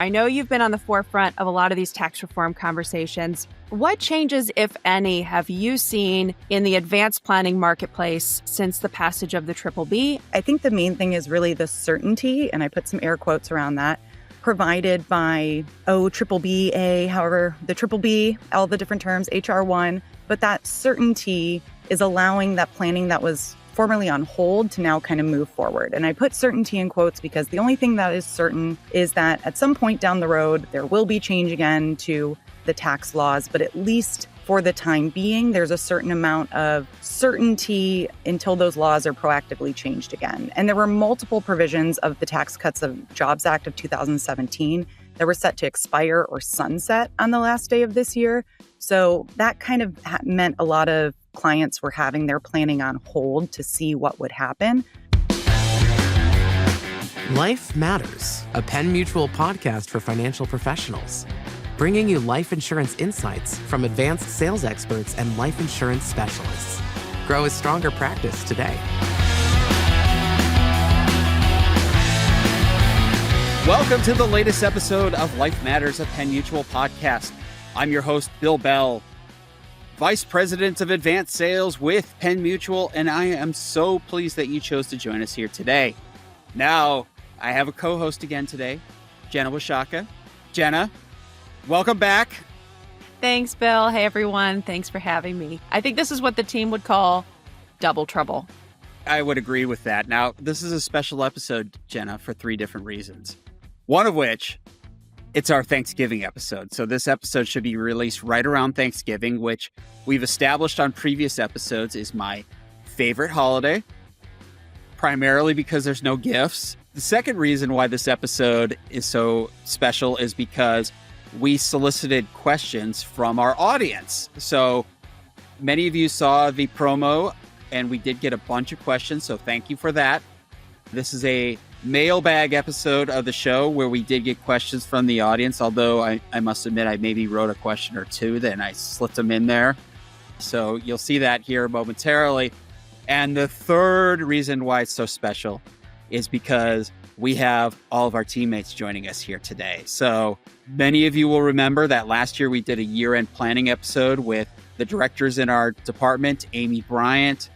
I know you've been on the forefront of a lot of these tax reform conversations. What changes, if any, have you seen in the advanced planning marketplace since the passage of the BBB? I think the main thing is really the certainty, and I put some air quotes around that, provided by BBBA, however, the BBB, all the different terms, HR1. But that certainty is allowing that planning that was formerly on hold to now kind of move forward. And I put certainty in quotes because the only thing that is certain is that at some point down the road, there will be change again to the tax laws. But at least for the time being, there's a certain amount of certainty until those laws are proactively changed again. And there were multiple provisions of the Tax Cuts of Jobs Act of 2017 that were set to expire or sunset on the last day of this year. So that kind of meant a lot of clients were having their planning on hold to see what would happen. Life Matters, a Penn Mutual podcast for financial professionals, bringing you life insurance insights from advanced sales experts and life insurance specialists. Grow a stronger practice today. Welcome to the latest episode of Life Matters, a Penn Mutual podcast. I'm your host, Bill Bell, Vice President of Advanced Sales with Penn Mutual, and I am so pleased that you chose to join us here today. Now, I have a co-host again today, Jenna Washatka. Jenna, welcome back. Thanks, Bill. Hey, everyone. Thanks for having me. I think this is what the team would call double trouble. I would agree with that. Now, this is a special episode, Jenna, for 3 different reasons. One of which, it's our Thanksgiving episode. So this episode should be released right around Thanksgiving, which we've established on previous episodes is my favorite holiday, primarily because there's no gifts. The second reason why this episode is so special is because we solicited questions from our audience. So many of you saw the promo and we did get a bunch of questions. So thank you for that. This is a mailbag episode of the show where we did get questions from the audience, although I must admit I maybe wrote a question or two, then I slipped them in there. So you'll see that here momentarily. And the third reason why it's so special is because we have all of our teammates joining us here today. So many of you will remember that last year we did a year-end planning episode with the directors in our department, Amy Bryant,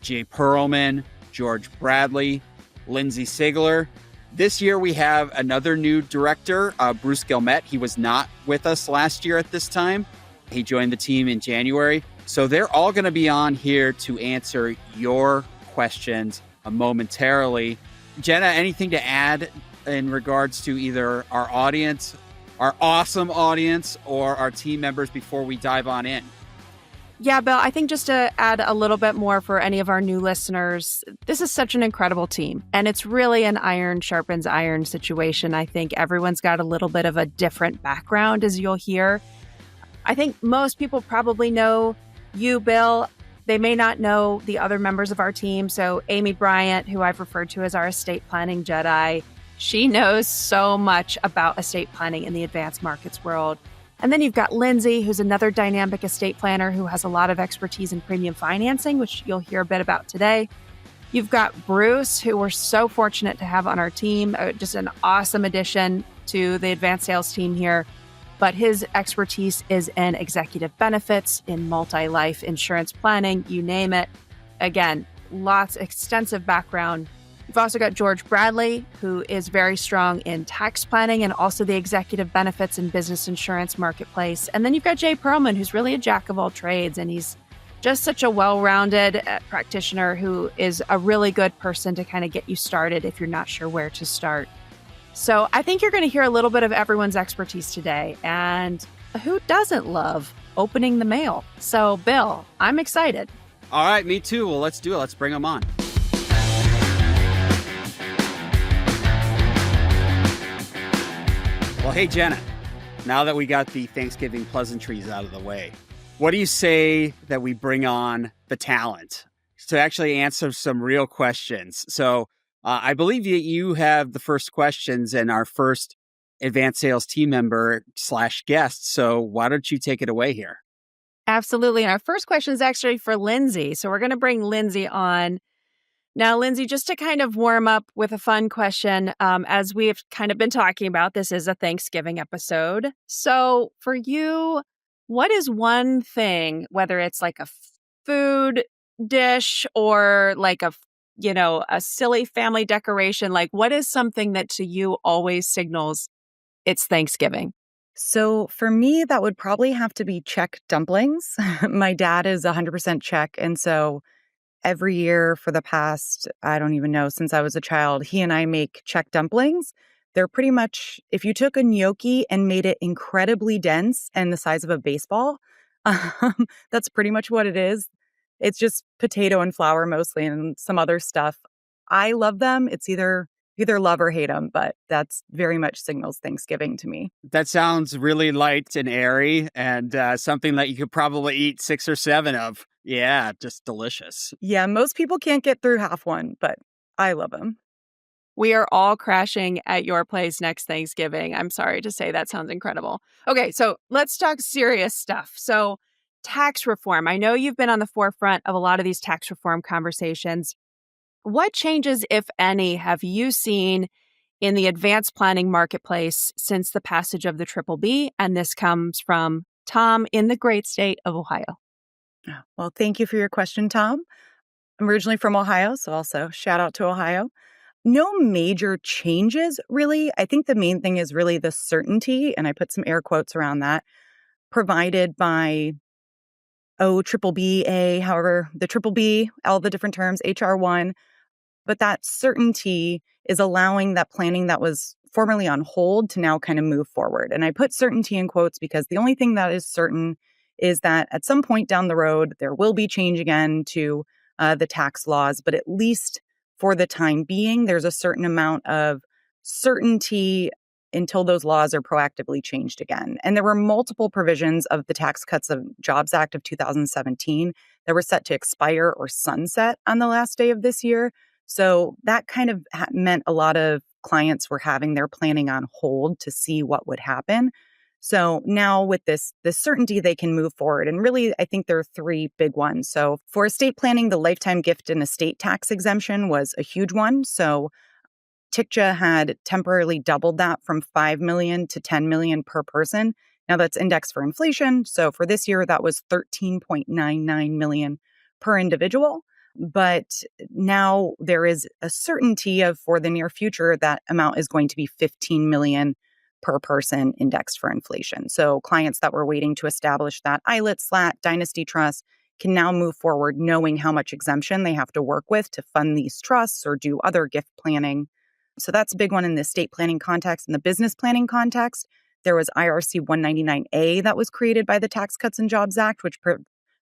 Jay Perlman, George Bradley, Lindsay Cigler. This year we have another new director, Bruce Guillemette. He was not with us last year at this time. He joined the team in January. So they're all going to be on here to answer your questions momentarily. Jenna, anything to add in regards to either our audience, our awesome audience, or our team members before we dive on in? Yeah, Bill, I think just to add a little bit more for any of our new listeners, this is such an incredible team. And it's really an iron sharpens iron situation. I think everyone's got a little bit of a different background, as you'll hear. I think most people probably know you, Bill. They may not know the other members of our team. So Amy Bryant, who I've referred to as our estate planning Jedi, she knows so much about estate planning in the advanced markets world. And then you've got Lindsay, who's another dynamic estate planner who has a lot of expertise in premium financing, which you'll hear a bit about today. You've got Bruce, who we're so fortunate to have on our team, just an awesome addition to the advanced sales team here. But his expertise is in executive benefits, in multi-life insurance planning, you name it. Again, extensive background. You've also got George Bradley, who is very strong in tax planning and also the executive benefits and business insurance marketplace. And then you've got Jay Perlman, who's really a jack of all trades. And he's just such a well-rounded practitioner who is a really good person to kind of get you started if you're not sure where to start. So I think you're going to hear a little bit of everyone's expertise today. And who doesn't love opening the mail? So, Bill, I'm excited. All right, me too. Well, let's do it. Let's bring them on. Well, hey, Jenna, now that we got the Thanksgiving pleasantries out of the way, what do you say that we bring on the talent to actually answer some real questions? So I believe that you have the first questions and our first advanced sales team member / guest. So why don't you take it away here? Absolutely. And our first question is actually for Lindsay. So we're going to bring Lindsay on. Now, Lindsay, just to kind of warm up with a fun question, as we've kind of been talking about, this is a Thanksgiving episode. So for you, what is one thing, whether it's like a food dish or like a silly family decoration, like what is something that to you always signals it's Thanksgiving? So for me, that would probably have to be Czech dumplings. My dad is 100% Czech. And so every year for the past, I don't even know, since I was a child, he and I make Czech dumplings. They're pretty much, if you took a gnocchi and made it incredibly dense and the size of a baseball, that's pretty much what it is. It's just potato and flour mostly and some other stuff. I love them. It's either love or hate them, but that's very much signals Thanksgiving to me. That sounds really light and airy and something that you could probably eat 6 or 7 of. Yeah, just delicious. Yeah, most people can't get through half one, but I love them. We are all crashing at your place next Thanksgiving. I'm sorry to say that sounds incredible. Okay, so let's talk serious stuff. So tax reform. I know you've been on the forefront of a lot of these tax reform conversations. What changes, if any, have you seen in the advanced planning marketplace since the passage of the BBB? And this comes from Tom in the great state of Ohio. Well, thank you for your question, Tom. I'm originally from Ohio, so also shout out to Ohio. No major changes, really. I think the main thing is really the certainty, and I put some air quotes around that, provided by BBB, however, the BBB, all the different terms, HR1. But that certainty is allowing that planning that was formerly on hold to now kind of move forward. And I put certainty in quotes because the only thing that is certain is that at some point down the road, there will be change again to the tax laws. But at least for the time being, there's a certain amount of certainty until those laws are proactively changed again. And there were multiple provisions of the Tax Cuts and Jobs Act of 2017 that were set to expire or sunset on the last day of this year. So that kind of meant a lot of clients were having their planning on hold to see what would happen. So now with this certainty, they can move forward. And really, I think there are 3 big ones. So for estate planning, the lifetime gift and estate tax exemption was a huge one. So TICJA had temporarily doubled that from $5 million to $10 million per person. Now that's indexed for inflation. So for this year, that was $13.99 million per individual. But now there is a certainty of for the near future, that amount is going to be $15 million per person indexed for inflation. So clients that were waiting to establish that ILIT, SLAT, dynasty trust can now move forward knowing how much exemption they have to work with to fund these trusts or do other gift planning. So that's a big one in the estate planning context. In the business planning context, there was IRC 199A that was created by the Tax Cuts and Jobs Act, which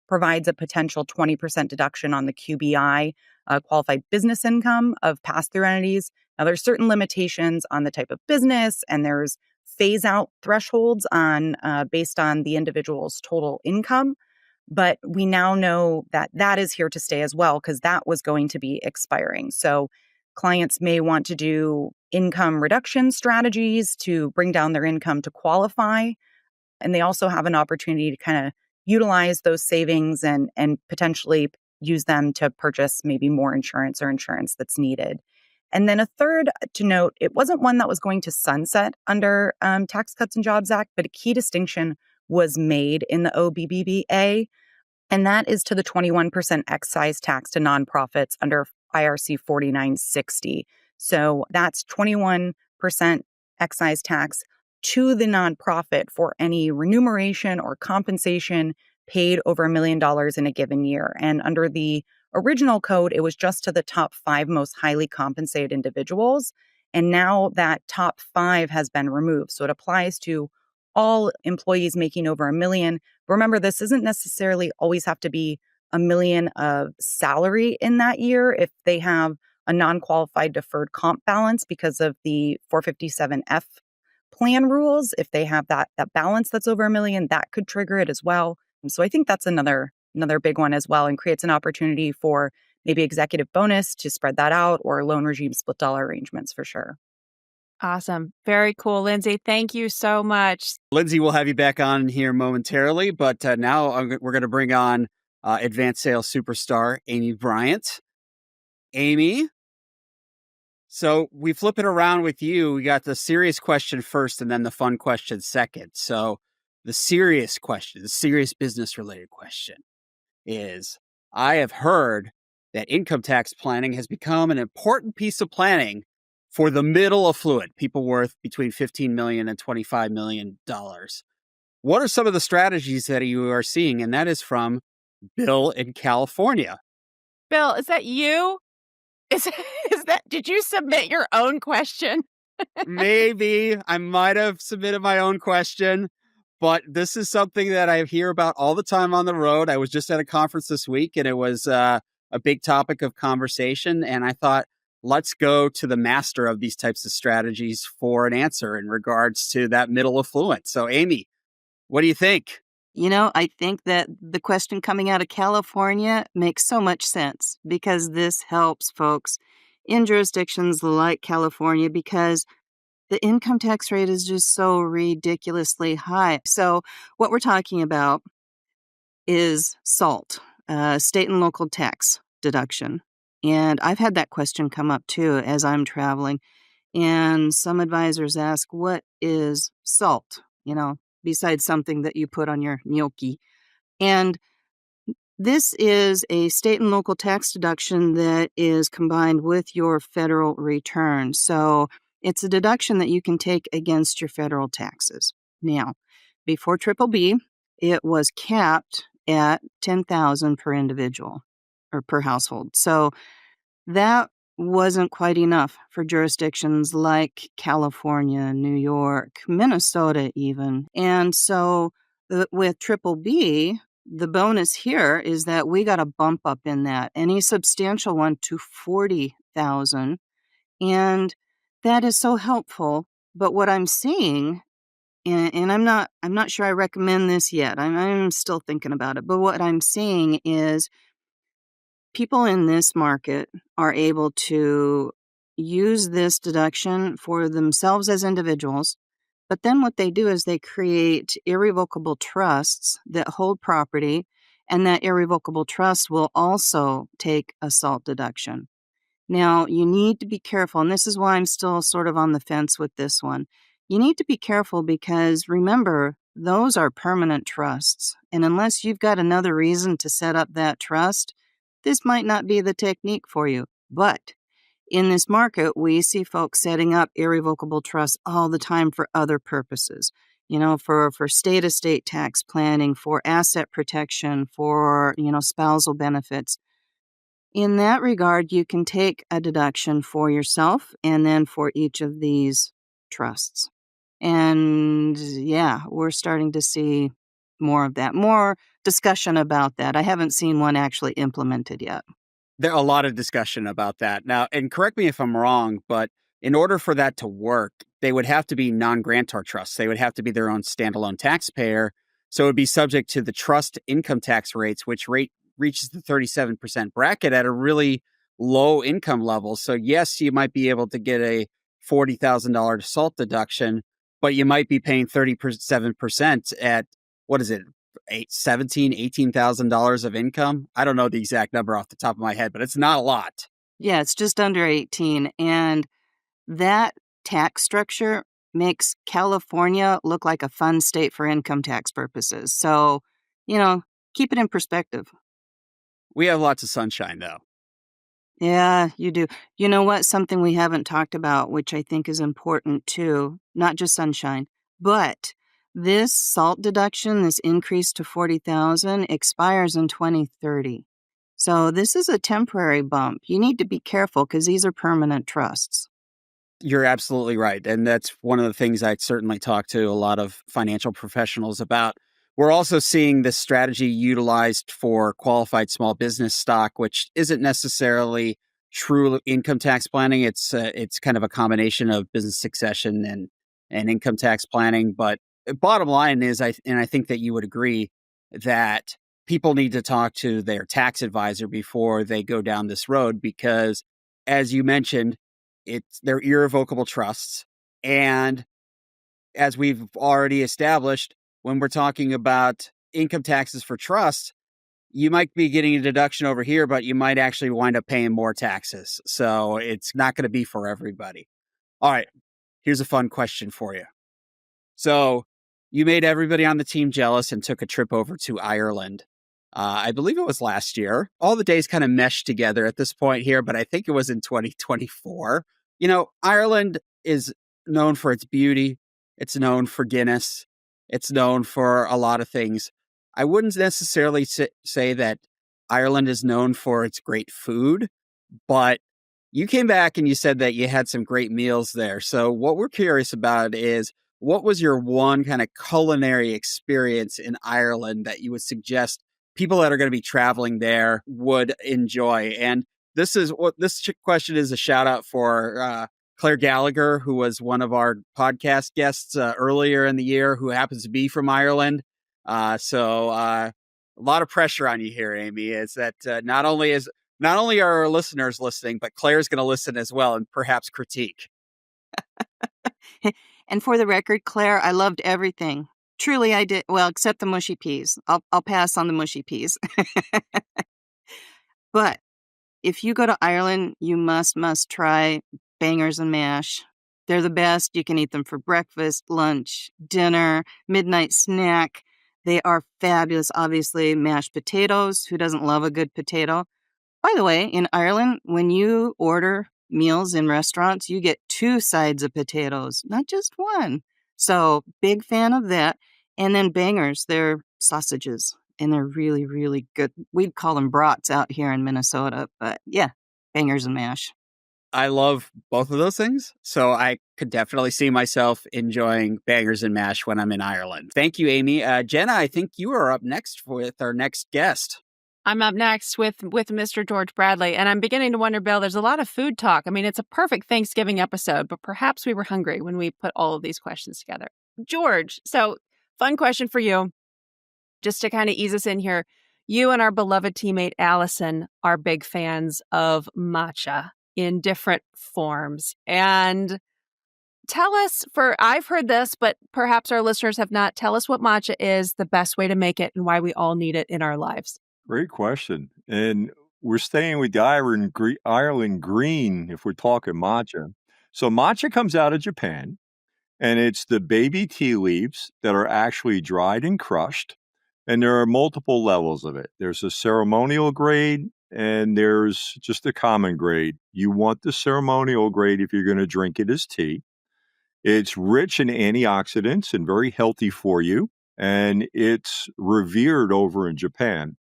provides a potential 20% deduction on the QBI, qualified business income of pass-through entities. Now, there's certain limitations on the type of business, and there's phase-out thresholds on based on the individual's total income. But we now know that that is here to stay as well, because that was going to be expiring. So clients may want to do income reduction strategies to bring down their income to qualify. And they also have an opportunity to kind of utilize those savings and potentially use them to purchase maybe more insurance or insurance that's needed. And then a third to note, it wasn't one that was going to sunset under Tax Cuts and Jobs Act, but a key distinction was made in the OBBBA, and that is to the 21% excise tax to nonprofits under IRC 4960. So that's 21% excise tax to the nonprofit for any remuneration or compensation paid over $1 million in a given year. And under the original code, it was just to the top 5 most highly compensated individuals. And now that top 5 has been removed. So it applies to all employees making over $1 million. Remember, this isn't necessarily always have to be $1 million of salary in that year if they have a non-qualified deferred comp balance because of the 457F plan rules. If they have that balance that's over $1 million, that could trigger it as well. So I think that's another big one as well, and creates an opportunity for maybe executive bonus to spread that out, or loan regime split dollar arrangements for sure. Awesome. Very cool, Lindsay. Thank you so much. Lindsay, we'll have you back on here momentarily, but now we're going to bring on advanced sales superstar Amy Bryant. Amy, so we flip it around with you. We got the serious question first and then the fun question second. So the serious question, the serious business related question is, I have heard that income tax planning has become an important piece of planning for the middle affluent, people worth between $15 million and $25 million. What are some of the strategies that you are seeing? And that is from Bill in California. Bill, is that you? Is that, did you submit your own question? Maybe I might have submitted my own question, but this is something that I hear about all the time on the road. I was just at a conference this week and it was a big topic of conversation. And I thought, let's go to the master of these types of strategies for an answer in regards to that middle affluent. So Amy, what do you think? I think that the question coming out of California makes so much sense because this helps folks in jurisdictions like California because the income tax rate is just so ridiculously high. So what we're talking about is SALT, state and local tax deduction. And I've had that question come up too as I'm traveling. And some advisors ask, what is SALT? Besides something that you put on your gnocchi. And this is a state and local tax deduction that is combined with your federal return. So it's a deduction that you can take against your federal taxes. Now, before BBB, it was capped at $10,000 per individual or per household. So that wasn't quite enough for jurisdictions like California, New York, Minnesota even. And so with BBB, the bonus here is that we got a bump up in that, any substantial one to 40,000. And that is so helpful. But what I'm seeing, and I'm not sure I recommend this yet. I'm still thinking about it. But what I'm seeing is people in this market are able to use this deduction for themselves as individuals, but then what they do is they create irrevocable trusts that hold property, and that irrevocable trust will also take a SALT deduction. Now, you need to be careful, and this is why I'm still sort of on the fence with this one. You need to be careful because, remember, those are permanent trusts, and unless you've got another reason to set up that trust, this might not be the technique for you. But in this market, we see folks setting up irrevocable trusts all the time for other purposes. For state estate tax planning, for asset protection, for, spousal benefits. In that regard, you can take a deduction for yourself and then for each of these trusts. And yeah, we're starting to see more of that, more discussion about that. I haven't seen one actually implemented yet. There's a lot of discussion about that. Now, and correct me if I'm wrong, but in order for that to work, they would have to be non-grantor trusts. They would have to be their own standalone taxpayer. So it would be subject to the trust income tax rates, which reaches the 37% bracket at a really low income level. So yes, you might be able to get a $40,000 SALT deduction, but you might be paying 37% at, what is it, $18,000 of income? I don't know the exact number off the top of my head, but it's not a lot. Yeah, it's just under 18. And that tax structure makes California look like a fun state for income tax purposes. So, keep it in perspective. We have lots of sunshine, though. Yeah, you do. You know what? Something we haven't talked about, which I think is important too, not just sunshine, but this SALT deduction, this increase to 40,000, expires in 2030. So this is a temporary bump. You need to be careful because these are permanent trusts. You're absolutely right. And that's one of the things I certainly talk to a lot of financial professionals about. We're also seeing this strategy utilized for qualified small business stock, which isn't necessarily true income tax planning. It's kind of a combination of business succession and income tax planning. But bottom line is, I think that you would agree that people need to talk to their tax advisor before they go down this road, because as you mentioned, they're irrevocable trusts. And as we've already established, when we're talking about income taxes for trusts, you might be getting a deduction over here, but you might actually wind up paying more taxes. So it's not going to be for everybody. All right, here's a fun question for you. So you made everybody on the team jealous and took a trip over to Ireland. I believe it was last year. All the days kind of meshed together at this point here, but I think it was in 2024. You know, Ireland is known for its beauty. It's known for Guinness. It's known for a lot of things. I wouldn't necessarily say that Ireland is known for its great food, but you came back and you said that you had some great meals there. So what we're curious about is, what was your one kind of culinary experience in Ireland that you would suggest people that are going to be traveling there would enjoy? And this question is a shout out for Claire Gallagher, who was one of our podcast guests earlier in the year, who happens to be from Ireland. So a lot of pressure on you here, Amy. Is that not only are our listeners listening, but Claire's going to listen as well and perhaps critique. And for the record, Claire, I loved everything. Truly, I did. Well, except the mushy peas. I'll pass on the mushy peas. But if you go to Ireland, you must try bangers and mash. They're the best. You can eat them for breakfast, lunch, dinner, midnight snack. They are fabulous. Obviously, mashed potatoes. Who doesn't love a good potato? By the way, in Ireland, when you order meals in restaurants, you get 2 sides of potatoes, not just one. So big fan of that. And then bangers, they're sausages, and they're really, really good. We'd call them brats out here in Minnesota, but yeah, bangers and mash. I love both of those things, so I could definitely see myself enjoying bangers and mash when I'm in Ireland. Thank you, Amy. Jenna, I think you are up next with our next guest. I'm up next with Mr. George Bradley, and I'm beginning to wonder, Bill, there's a lot of food talk. I mean, it's a perfect Thanksgiving episode, but perhaps we were hungry when we put all of these questions together. George, so fun question for you, just to kind of ease us in here. You and our beloved teammate Allison are big fans of matcha in different forms. And tell us, I've heard this, but perhaps our listeners have not. Tell us what matcha is, the best way to make it, and why we all need it in our lives. Great question. And we're staying with the Ireland green if we're talking matcha. So matcha comes out of Japan, and it's the baby tea leaves that are actually dried and crushed. And there are multiple levels of it. There's a ceremonial grade, and there's just a common grade. You want the ceremonial grade if you're going to drink it as tea. It's rich in antioxidants and very healthy for you, and it's revered over in Japan.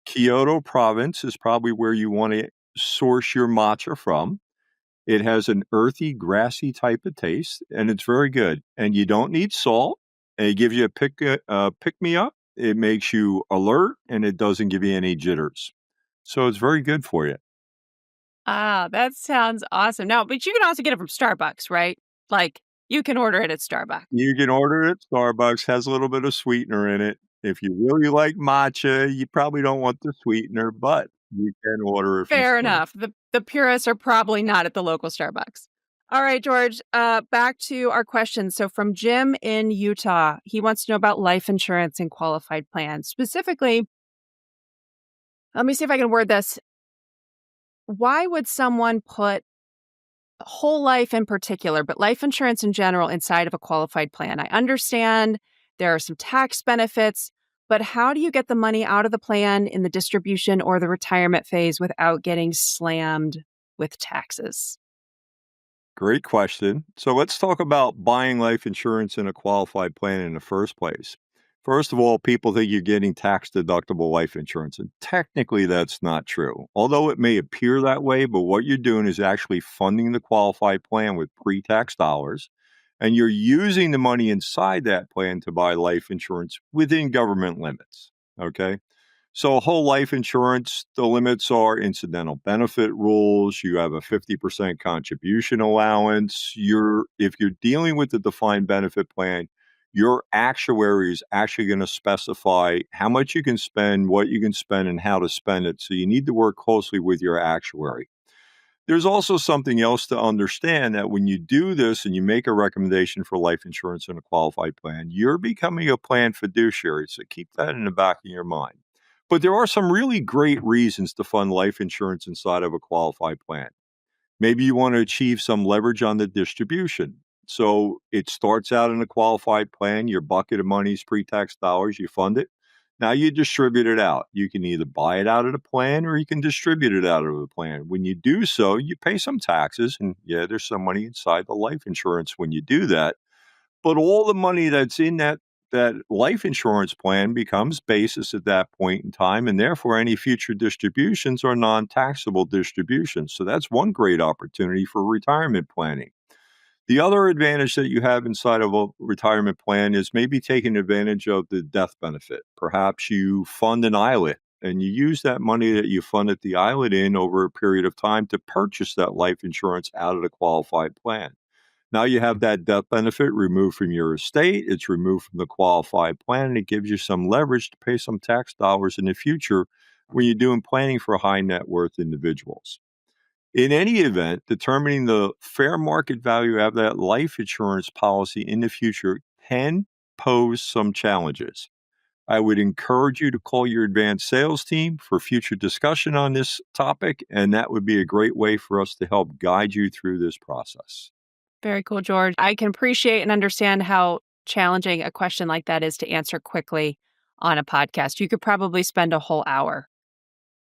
Kyoto province is probably where you want to source your matcha from. It has an earthy, grassy type of taste, and it's very good. And you don't need salt. And it gives you a pick-me-up. It makes you alert, and it doesn't give you any jitters. So it's very good for you. Ah, that sounds awesome. Now, but you can also get it from Starbucks, right? Like, you can order it at Starbucks. You can order it at Starbucks. Has a little bit of sweetener in it. If you really like matcha, you probably don't want the sweetener, but you can order it from Fair Starbucks. enough. The purists are probably not at the local Starbucks. All right, George, back to our questions. So from Jim in Utah, he wants to know about life insurance and qualified plans. Specifically, let me see if I can word this. Why would someone put whole life in particular, but life insurance in general, inside of a qualified plan? I understand there are some tax benefits, but how do you get the money out of the plan in the distribution or the retirement phase without getting slammed with taxes? Great question. So let's talk about buying life insurance in a qualified plan in the first place. First of all, people think you're getting tax-deductible life insurance, and technically that's not true. Although it may appear that way, but what you're doing is actually funding the qualified plan with pre-tax dollars, and you're using the money inside that plan to buy life insurance within government limits, okay? So whole life insurance, the limits are incidental benefit rules. You have a 50% contribution allowance. If you're dealing with the defined benefit plan, your actuary is actually going to specify how much you can spend, what you can spend, and how to spend it. So you need to work closely with your actuary. There's also something else to understand, that when you do this and you make a recommendation for life insurance in a qualified plan, you're becoming a plan fiduciary. So keep that in the back of your mind. But there are some really great reasons to fund life insurance inside of a qualified plan. Maybe you want to achieve some leverage on the distribution. So it starts out in a qualified plan, your bucket of money is pre-tax dollars, you fund it. Now you distribute it out. You can either buy it out of the plan or you can distribute it out of the plan. When you do so, you pay some taxes, and yeah, there's some money inside the life insurance when you do that. But all the money that's in that life insurance plan becomes basis at that point in time, and therefore any future distributions are non-taxable distributions. So that's one great opportunity for retirement planning. The other advantage that you have inside of a retirement plan is maybe taking advantage of the death benefit. Perhaps you fund an ILET and you use that money that you funded the ILET in over a period of time to purchase that life insurance out of the qualified plan. Now you have that death benefit removed from your estate. It's removed from the qualified plan, and it gives you some leverage to pay some tax dollars in the future when you're doing planning for high net worth individuals. In any event, determining the fair market value of that life insurance policy in the future can pose some challenges. I would encourage you to call your advanced sales team for future discussion on this topic, and that would be a great way for us to help guide you through this process. Very cool, George. I can appreciate and understand how challenging a question like that is to answer quickly on a podcast. You could probably spend a whole hour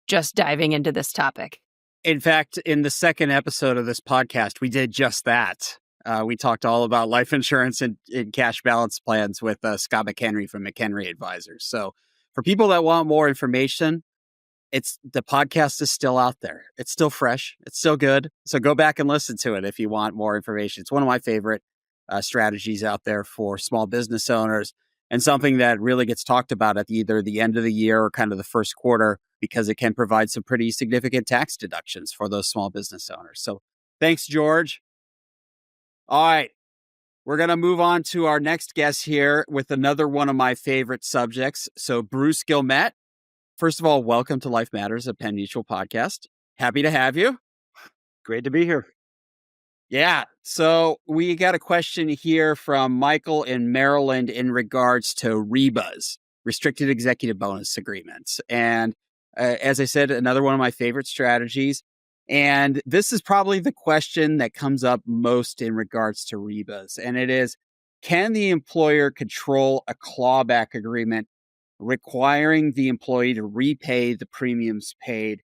just diving into this topic. In fact, in the second episode of this podcast, we did just that. We talked all about life insurance and cash balance plans with Scott McHenry from McHenry Advisors. So for people that want more information, the podcast is still out there. It's still fresh. It's still good. So go back and listen to it if you want more information. It's one of my favorite strategies out there for small business owners, and something that really gets talked about at either the end of the year or kind of the first quarter, because it can provide some pretty significant tax deductions for those small business owners. So thanks, George. All right. We're going to move on to our next guest here with another one of my favorite subjects. So Bruce Guillemette. First of all, welcome to Life Matters, a Penn Mutual podcast. Happy to have you. Great to be here. Yeah. So we got a question here from Michael in Maryland in regards to REBAs, Restricted Executive Bonus Agreements. And as I said, another one of my favorite strategies. And this is probably the question that comes up most in regards to REBAs. And it is, can the employer control a clawback agreement requiring the employee to repay the premiums paid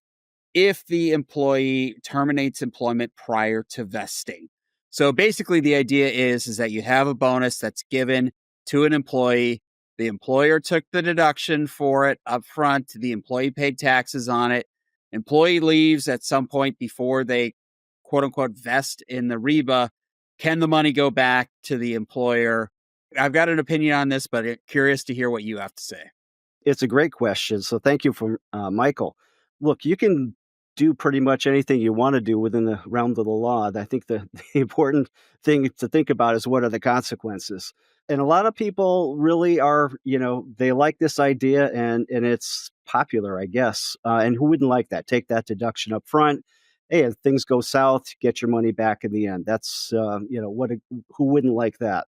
if the employee terminates employment prior to vesting? So basically the idea is that you have a bonus that's given to an employee. The employer took the deduction for it up front. The employee paid taxes on it. Employee leaves at some point before they quote unquote vest in the REBA. Can the money go back to the employer? I've got an opinion on this, but curious to hear what you have to say. It's a great question. So thank you for Michael. Look, you can do pretty much anything you want to do within the realm of the law. I think the important thing to think about is what are the consequences. And a lot of people really are, they like this idea and it's popular, I guess. And who wouldn't like that? Take that deduction up front. Hey, if things go south, get your money back in the end. That's, who wouldn't like that?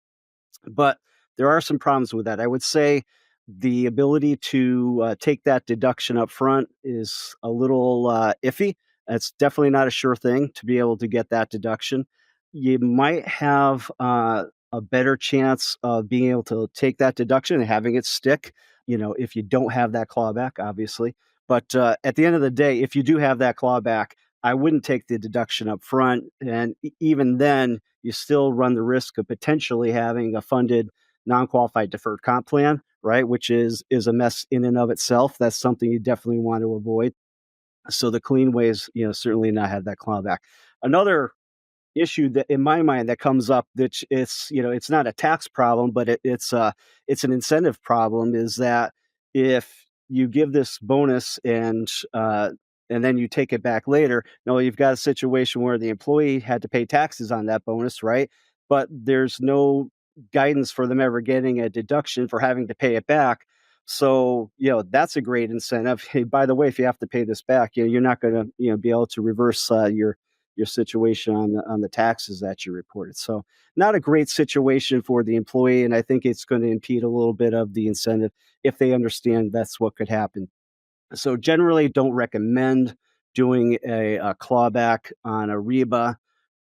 But there are some problems with that. I would say the ability to take that deduction up front is a little iffy. It's definitely not a sure thing to be able to get that deduction. You might have a better chance of being able to take that deduction and having it stick, if you don't have that clawback, obviously. But at the end of the day, if you do have that clawback, I wouldn't take the deduction up front. And even then, you still run the risk of potentially having a funded non-qualified deferred comp plan, right? Which is a mess in and of itself. That's something you definitely want to avoid. So the clean way is, certainly not have that clawback. Another issue that in my mind that comes up, that it's not a tax problem, but it's an incentive problem, is that if you give this bonus and then you take it back later, you've got a situation where the employee had to pay taxes on that bonus, right? But there's no guidance for them ever getting a deduction for having to pay it back. So, that's a great incentive. Hey, by the way, if you have to pay this back, you're not going to, be able to reverse your situation on the taxes that you reported. So not a great situation for the employee. And I think it's going to impede a little bit of the incentive if they understand that's what could happen. So generally don't recommend doing a clawback on a REBA.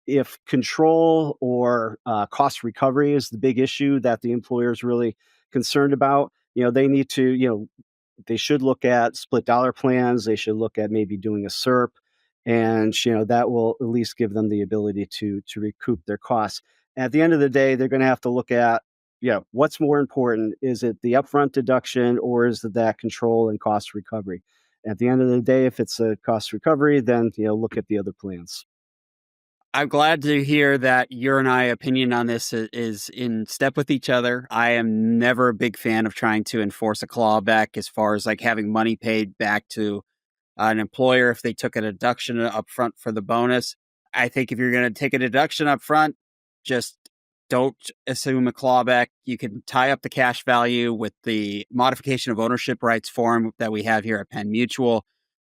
If control or cost recovery is the big issue that the employer is really concerned about, they need to, they should look at split dollar plans. They should look at maybe doing a SERP, and that will at least give them the ability to recoup their costs. At the end of the day, they're going to have to look at what's more important. Is it the upfront deduction, or is it that control and cost recovery? At the end of the day, if it's a cost recovery, then look at the other plans. I'm glad to hear that your and I opinion on this is in step with each other. I am never a big fan of trying to enforce a clawback as far as like having money paid back to an employer if they took a deduction up front for the bonus. I think if you're going to take a deduction up front, just don't assume a clawback. You can tie up the cash value with the modification of ownership rights form that we have here at Penn Mutual.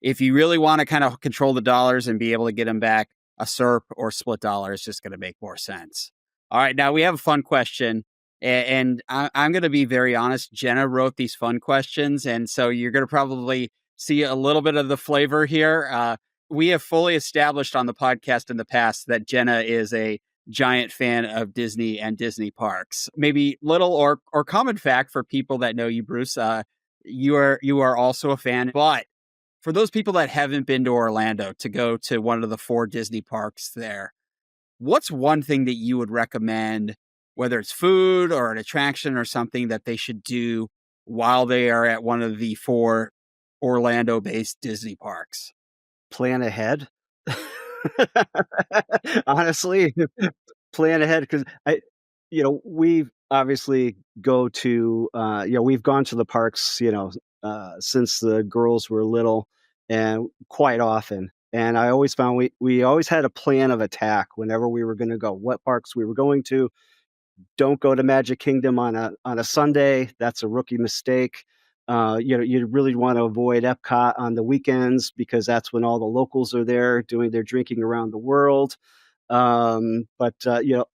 If you really want to kind of control the dollars and be able to get them back, a SERP or split dollar is just going to make more sense. All right, now we have a fun question, and I'm going to be very honest. Jenna wrote these fun questions, and so you're going to probably see a little bit of the flavor here. We have fully established on the podcast in the past that Jenna is a giant fan of Disney and Disney parks. Maybe little or common fact for people that know you, Bruce, you are also a fan, but for those people that haven't been to Orlando to go to one of the 4 Disney parks there, what's one thing that you would recommend, whether it's food or an attraction or something that they should do while they are at one of the 4 Orlando-based Disney parks? Plan ahead. Honestly, plan ahead, because we obviously go to, we've gone to the parks, since the girls were little, and quite often. And I always found we always had a plan of attack whenever we were going to go, what parks we were going to. Don't go to Magic Kingdom on a Sunday. That's a rookie mistake. You really want to avoid Epcot on the weekends, because that's when all the locals are there doing their drinking around the world. But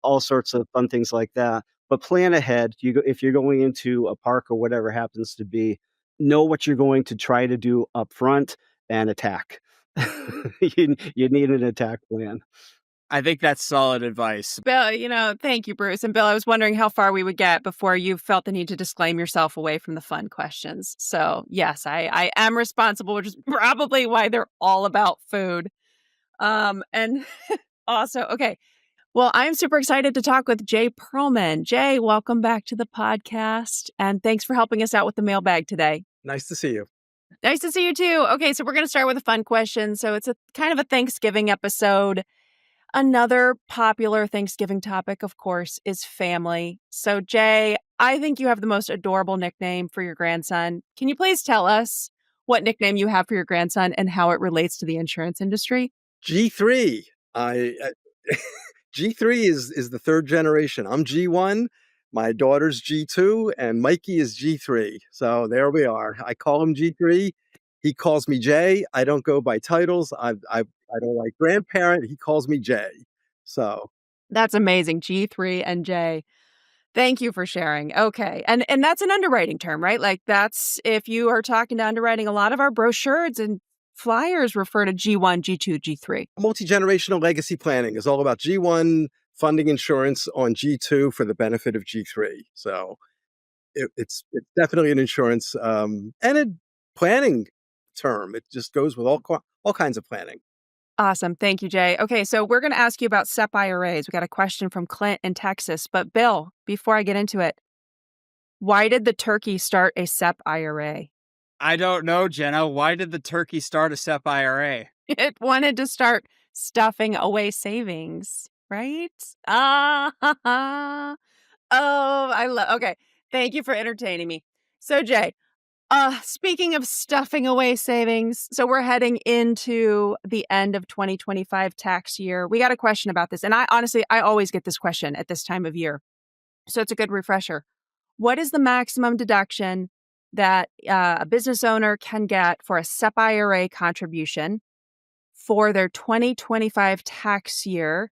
all sorts of fun things like that. But plan ahead. If you're going into a park or whatever happens to be, know what you're going to try to do up front and attack. You need an attack plan. I think that's solid advice. Bill, thank you, Bruce. And Bill, I was wondering how far we would get before you felt the need to disclaim yourself away from the fun questions. So yes, I am responsible, which is probably why they're all about food. And also, okay. Well, I'm super excited to talk with Jay Perlman. Jay, welcome back to the podcast. And thanks for helping us out with the mailbag today. Nice to see you. Nice to see you too. Okay, so we're going to start with a fun question. So it's a kind of a Thanksgiving episode. Another popular Thanksgiving topic, of course, is family. So Jay, I think you have the most adorable nickname for your grandson. Can you please tell us what nickname you have for your grandson and how it relates to the insurance industry? G3. G3 is the 3rd generation. I'm G1, my daughter's G2, and Mikey is G3. So there we are. I call him G3. He calls me Jay. I don't go by titles. I don't like grandparent. He calls me Jay. So that's amazing. G3 and Jay. Thank you for sharing. Okay. And that's an underwriting term, right? Like that's if you are talking to underwriting, a lot of our brochures and flyers refer to G1, G2, G3. Multi-generational legacy planning is all about G1 funding insurance on G2 for the benefit of G3. So it's definitely an insurance and a planning term. It just goes with all kinds of planning. Awesome. Thank you, Jay. Okay, so we're going to ask you about SEP IRAs. We got a question from Clint in Texas. But Bill, before I get into it, why did the turkey start a SEP IRA? I don't know, Jenna. Why did the turkey start a SEP IRA? It wanted to start stuffing away savings, right? Okay. Thank you for entertaining me. So, Jay, speaking of stuffing away savings, so we're heading into the end of 2025 tax year. We got a question about this. And I always get this question at this time of year. So it's a good refresher. What is the maximum deduction that a business owner can get for a SEP IRA contribution for their 2025 tax year?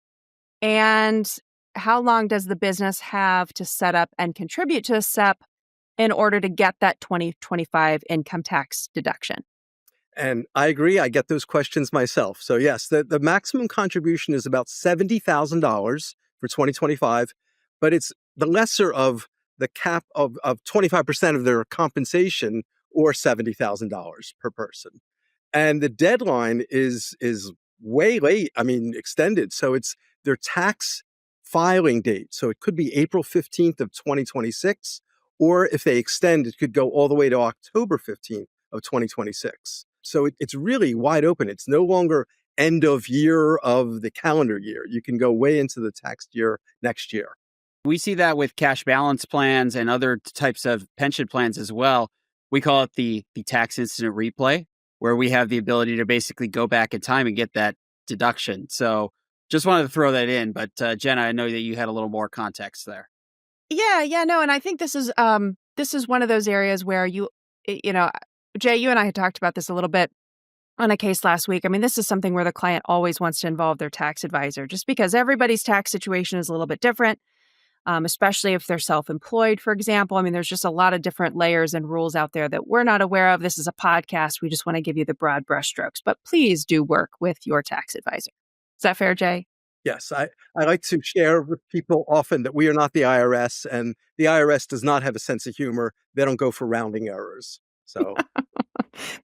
And how long does the business have to set up and contribute to a SEP in order to get that 2025 income tax deduction? And I agree. I get those questions myself. So yes, the maximum contribution is about $70,000 for 2025, but it's the lesser of the cap of 25% of their compensation, or $70,000 per person. And the deadline is way late. I mean, extended. So it's their tax filing date. So it could be April 15th of 2026, or if they extend, it could go all the way to October 15th of 2026. So it's really wide open. It's no longer end of year of the calendar year. You can go way into the tax year next year. We see that with cash balance plans and other types of pension plans as well. We call it the tax incident replay, where we have the ability to basically go back in time and get that deduction. So just wanted to throw that in. But Jenna, I know that you had a little more context there. Yeah, no, and I think this is one of those areas where Jay, you and I had talked about this a little bit on a case last week. I mean, this is something where the client always wants to involve their tax advisor, just because everybody's tax situation is a little bit different, especially if they're self-employed, for example. I mean, there's just a lot of different layers and rules out there that we're not aware of. This is a podcast. We just want to give you the broad brushstrokes, but please do work with your tax advisor. Is that fair, Jay? Yes, I like to share with people often that we are not the IRS, and the IRS does not have a sense of humor. They don't go for rounding errors. So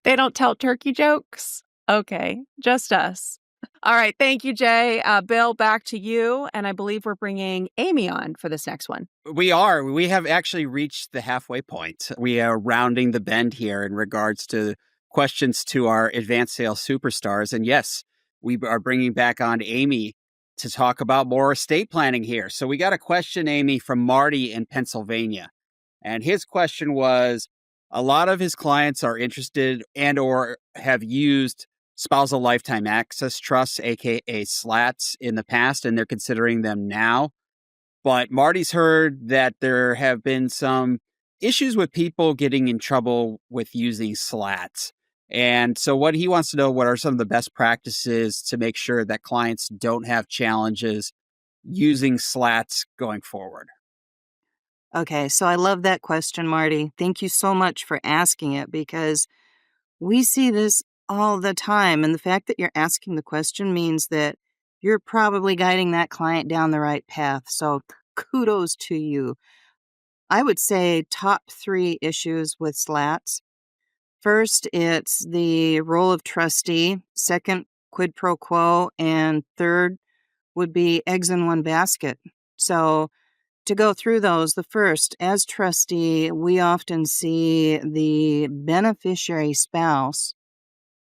they don't tell turkey jokes? Okay, just us. All right, thank you, Jay. Bill, back to you. And I believe we're bringing Amy on for this next one. We are. We have actually reached the halfway point. We are rounding the bend here in regards to questions to our advanced sales superstars. And yes, we are bringing back on Amy to talk about more estate planning here. So we got a question, Amy, from Marty in Pennsylvania. And his question was, a lot of his clients are interested and or have used spousal lifetime access trusts, aka SLATs, in the past, and they're considering them now. But Marty's heard that there have been some issues with people getting in trouble with using SLATs. And so what he wants to know, what are some of the best practices to make sure that clients don't have challenges using SLATs going forward? Okay, so I love that question, Marty. Thank you so much for asking it, because we see this all the time. And the fact that you're asking the question means that you're probably guiding that client down the right path. So kudos to you. I would say top 3 issues with SLATs. First, it's the role of trustee. Second, quid pro quo. And third would be eggs in one basket. So to go through those, the first, as trustee, we often see the beneficiary spouse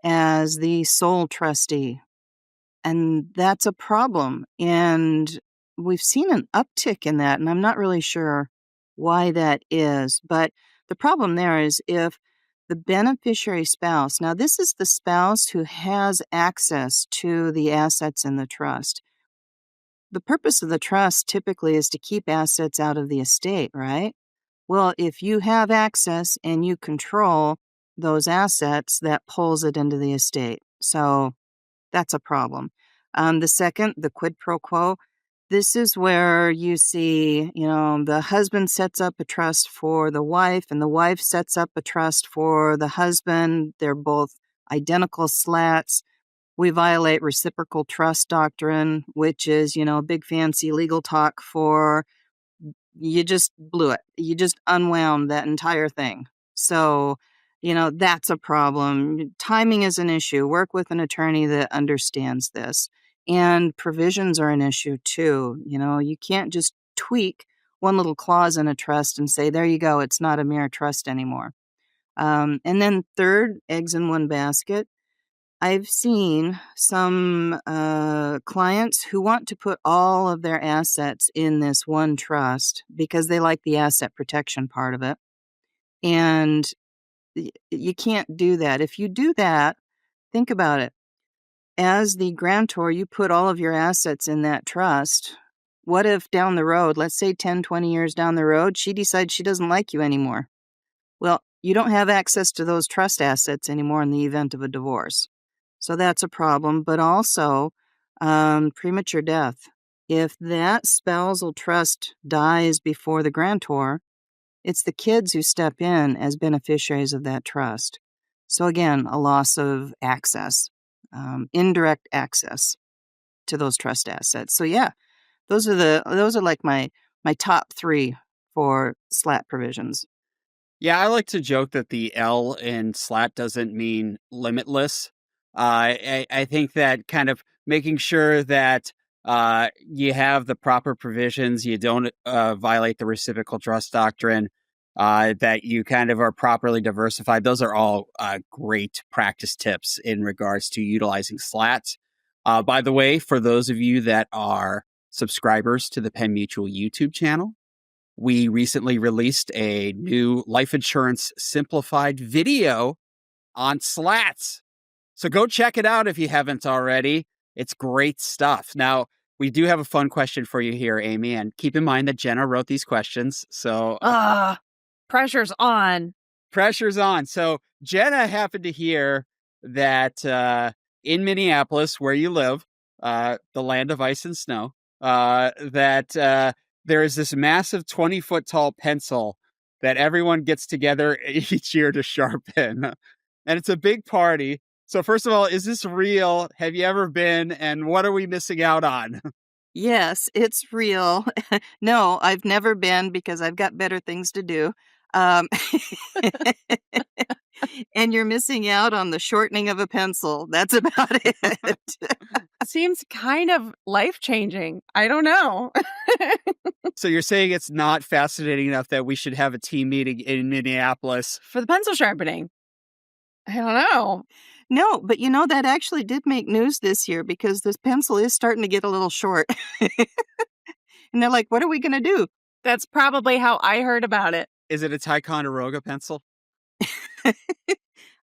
as the sole trustee. And that's a problem. And we've seen an uptick in that, and I'm not really sure why that is. But the problem there is if the beneficiary spouse, now this is the spouse who has access to the assets in the trust. The purpose of the trust typically is to keep assets out of the estate, right? Well, if you have access and you control those assets, that pulls it into the estate. So that's a problem. The second, the quid pro quo, this is where you see, the husband sets up a trust for the wife and the wife sets up a trust for the husband. They're both identical SLATs. We violate reciprocal trust doctrine, which is, big fancy legal talk for you just blew it. You just unwound that entire thing. So, that's a problem. Timing is an issue. Work with an attorney that understands this. And provisions are an issue too. You can't just tweak one little clause in a trust and say, there you go, it's not a mere trust anymore. And then third, eggs in one basket. I've seen some clients who want to put all of their assets in this one trust because they like the asset protection part of it. And you can't do that. If you do that, think about it. As the grantor, you put all of your assets in that trust. What if down the road, let's say 10, 20 years down the road, she decides she doesn't like you anymore? Well, you don't have access to those trust assets anymore in the event of a divorce. So that's a problem, but also premature death. If that spousal trust dies before the grantor, it's the kids who step in as beneficiaries of that trust. So again, a loss of access, indirect access to those trust assets. So yeah, those are like my top three for SLAT provisions. Yeah, I like to joke that the L in SLAT doesn't mean limitless. I think that kind of making sure that you have the proper provisions, you don't violate the reciprocal trust doctrine, that you kind of are properly diversified. Those are all great practice tips in regards to utilizing SLAT. By the way, for those of you that are subscribers to the Penn Mutual YouTube channel, we recently released a new life insurance simplified video on SLATs. So go check it out if you haven't already. It's great stuff. Now, we do have a fun question for you here, Amy, and keep in mind that Jenna wrote these questions. So pressure's on. Pressure's on. So Jenna happened to hear that in Minneapolis, where you live, the land of ice and snow, that there is this massive 20-foot tall pencil that everyone gets together each year to sharpen. And it's a big party. So first of all, is this real? Have you ever been? And what are we missing out on? Yes, it's real. No, I've never been because I've got better things to do. And you're missing out on the shortening of a pencil. That's about it. Seems kind of life-changing. I don't know. So you're saying it's not fascinating enough that we should have a team meeting in Minneapolis For the pencil sharpening. I don't know. No, but that actually did make news this year because this pencil is starting to get a little short. And they're like, what are we going to do? That's probably how I heard about it. Is it a Ticonderoga pencil?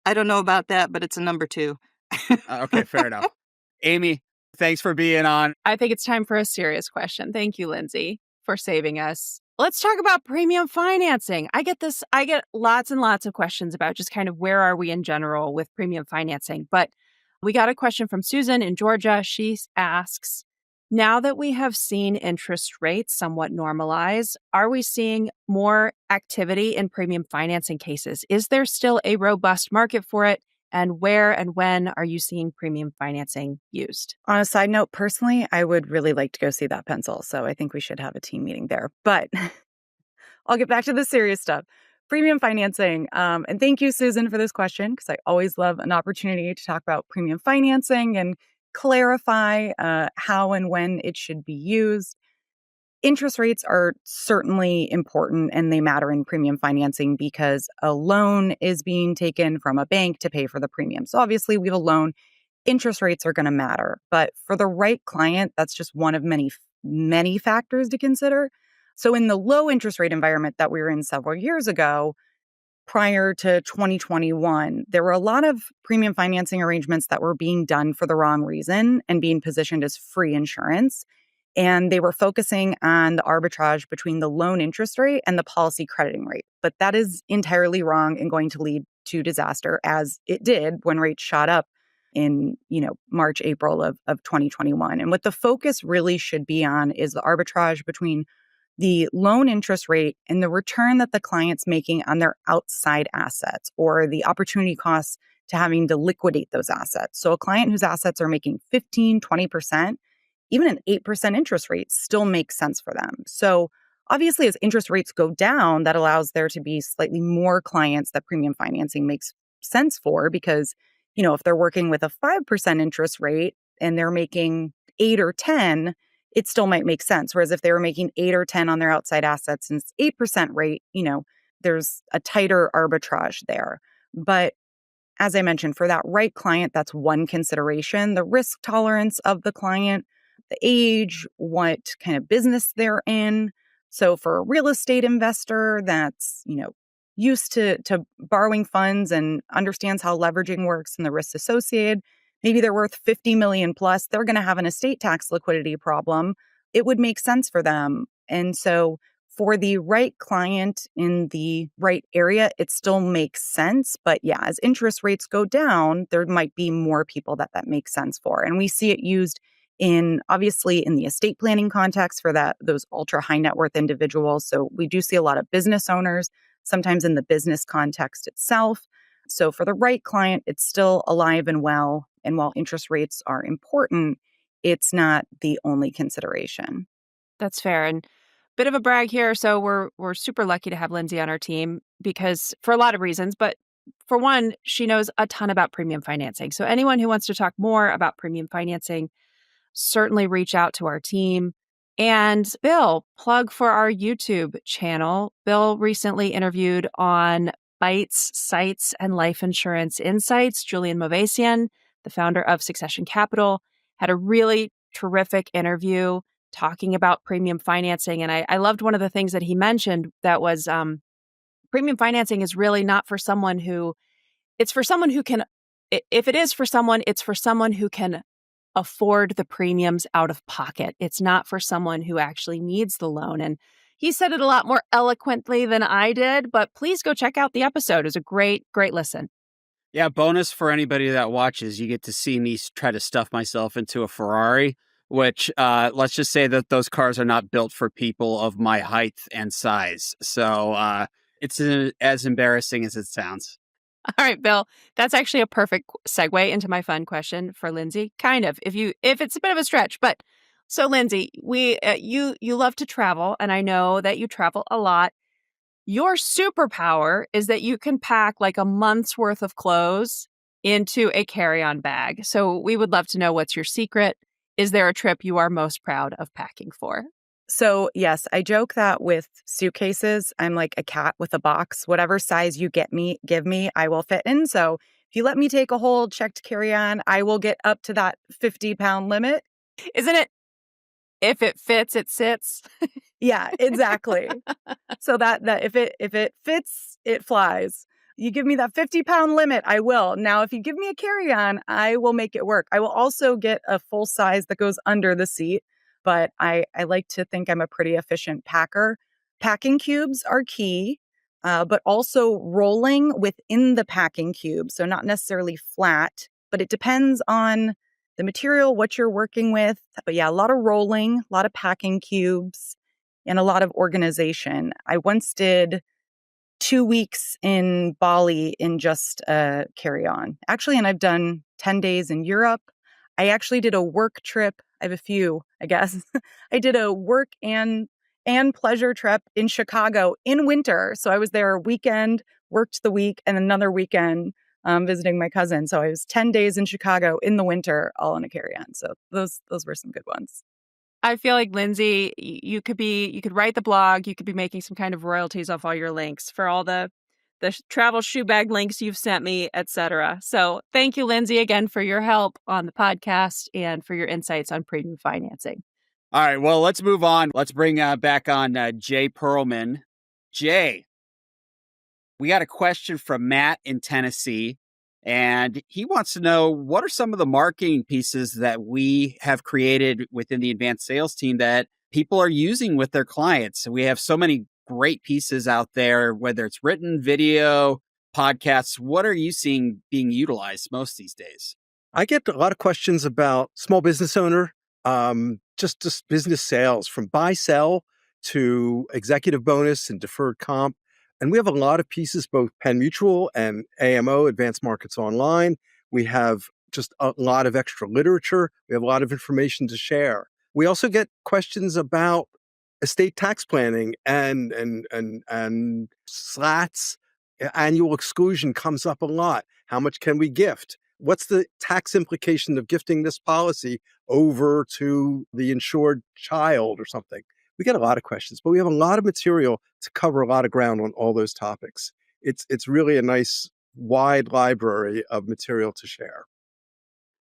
I don't know about that, but it's a number 2. Okay, fair enough. Amy, thanks for being on. I think it's time for a serious question. Thank you, Lindsay, for saving us. Let's talk about premium financing. I get lots and lots of questions about just kind of where are we in general with premium financing. But we got a question from Susan in Georgia. She asks, now that we have seen interest rates somewhat normalize, are we seeing more activity in premium financing cases? Is there still a robust market for it? And where and when are you seeing premium financing used? On a side note, personally, I would really like to go see that pencil. So I think we should have a team meeting there. But I'll get back to the serious stuff. Premium financing. And thank you, Susan, for this question, because I always love an opportunity to talk about premium financing and clarify how and when it should be used. Interest rates are certainly important and they matter in premium financing because a loan is being taken from a bank to pay for the premium. So obviously we have a loan, interest rates are going to matter. But for the right client, that's just one of many factors to consider. So in the low interest rate environment that we were in several years ago, prior to 2021, there were a lot of premium financing arrangements that were being done for the wrong reason and being positioned as free insurance. And they were focusing on the arbitrage between the loan interest rate and the policy crediting rate. But that is entirely wrong and going to lead to disaster, as it did when rates shot up in March, April of 2021. And what the focus really should be on is the arbitrage between the loan interest rate and the return that the client's making on their outside assets, or the opportunity costs to having to liquidate those assets. So a client whose assets are making 15, 20%, even an 8% interest rate still makes sense for them. So obviously, as interest rates go down, that allows there to be slightly more clients that premium financing makes sense for, because, if they're working with a 5% interest rate and they're making 8 or 10, it still might make sense. Whereas if they were making 8 or 10 on their outside assets and it's 8% rate, there's a tighter arbitrage there. But as I mentioned, for that right client, that's one consideration: the risk tolerance of the client, the age, what kind of business they're in. So for a real estate investor that's, used to borrowing funds and understands how leveraging works and the risks associated, maybe they're worth 50 million plus, they're going to have an estate tax liquidity problem. It would make sense for them. And so for the right client in the right area, it still makes sense. But yeah, as interest rates go down, there might be more people that makes sense for. And we see it used obviously in the estate planning context for those ultra high net worth individuals. So we do see a lot of business owners, sometimes in the business context itself. So for the right client, it's still alive and well. And while interest rates are important, it's not the only consideration. That's fair. And bit of a brag here. So we're super lucky to have Lindsay on our team because for a lot of reasons, but for one, she knows a ton about premium financing. So anyone who wants to talk more about premium financing, certainly reach out to our team. And Bill, plug for our YouTube channel. Bill recently interviewed on Bites, Sites, and Life Insurance Insights, Julian Movesian, the founder of Succession Capital, had a really terrific interview talking about premium financing. And I loved one of the things that he mentioned that was premium financing is really not for someone who, it's for someone who can, if it is for someone, it's for someone who can afford the premiums out of pocket. It's not for someone who actually needs the loan. And he said it a lot more eloquently than I did, but please go check out the episode. It was a great, great listen. Yeah, bonus for anybody that watches, you get to see me try to stuff myself into a Ferrari, which let's just say that those cars are not built for people of my height and size. So it's as embarrassing as it sounds. All right, Bill, that's actually a perfect segue into my fun question for Lindsay. Kind of, if it's a bit of a stretch, but so Lindsay, you love to travel, and I know that you travel a lot. Your superpower is that you can pack like a month's worth of clothes into a carry-on bag. So we would love to know, what's your secret? Is there a trip you are most proud of packing for? So yes, I joke that with suitcases, I'm like a cat with a box. Whatever size you give me, I will fit in. So if you let me take a whole checked carry-on, I will get up to that 50-pound limit. Isn't it? If it fits, it sits. Yeah, exactly. So that if it fits, it flies. You give me that 50-pound limit, I will. Now, if you give me a carry-on, I will make it work. I will also get a full size that goes under the seat, but I like to think I'm a pretty efficient packer. Packing cubes are key, but also rolling within the packing cube. So not necessarily flat, but it depends on the material, what you're working with. But yeah, a lot of rolling, a lot of packing cubes, and a lot of organization. I once did 2 weeks in Bali in just a carry-on. Actually, and I've done 10 days in Europe. I actually did a work trip. I have a few, I guess. I did a work and pleasure trip in Chicago in winter. So I was there a weekend, worked the week, and another weekend visiting my cousin. So I was 10 days in Chicago in the winter, all on a carry-on. So those were some good ones. I feel like, Lindsay, you could write the blog, you could be making some kind of royalties off all your links for all the travel shoe bag links you've sent me, etc. So thank you, Lindsay, again for your help on the podcast and for your insights on premium financing. All right, well, let's move on. Let's bring back on Jay Perlman. Jay, we got a question from Matt in Tennessee, and he wants to know, what are some of the marketing pieces that we have created within the advanced sales team that people are using with their clients? We have so many great pieces out there, whether it's written, video, podcasts. What are you seeing being utilized most these days? I get a lot of questions about small business owner, just business sales, from buy, sell to executive bonus and deferred comp. And we have a lot of pieces, both Penn Mutual and AMO, Advanced Markets Online. We have just a lot of extra literature. We have a lot of information to share. We also get questions about estate tax planning and SLATs. Annual exclusion comes up a lot. How much can we gift? What's the tax implication of gifting this policy over to the insured child or something? We get a lot of questions, but we have a lot of material to cover a lot of ground on all those topics. It's really a nice, wide library of material to share.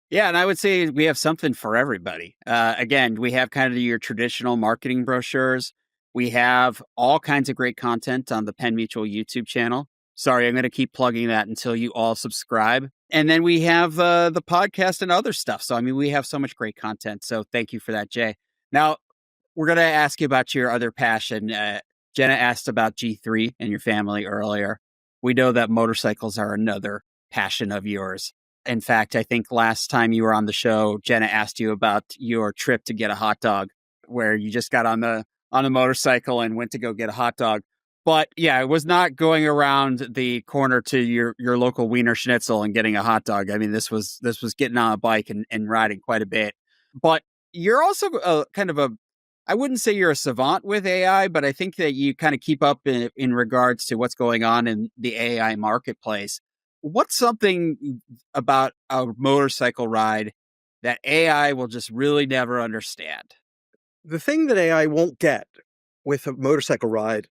Yeah, and I would say we have something for everybody. Again, we have kind of your traditional marketing brochures. We have all kinds of great content on the Penn Mutual YouTube channel. Sorry, I'm going to keep plugging that until you all subscribe. And then we have the podcast and other stuff. So, I mean, we have so much great content. So thank you for that, Jay. Now, we're going to ask you about your other passion. Jenna asked about G3 and your family earlier. We know that motorcycles are another passion of yours. In fact, I think last time you were on the show, Jenna asked you about your trip to get a hot dog, where you just got on the motorcycle and went to go get a hot dog. But yeah, it was not going around the corner to your local Wiener Schnitzel and getting a hot dog. I mean, this was getting on a bike and riding quite a bit. But you're also kind of I wouldn't say you're a savant with AI, but I think that you kind of keep up in regards to what's going on in the AI marketplace. What's something about a motorcycle ride that AI will just really never understand? The thing that AI won't get with a motorcycle ride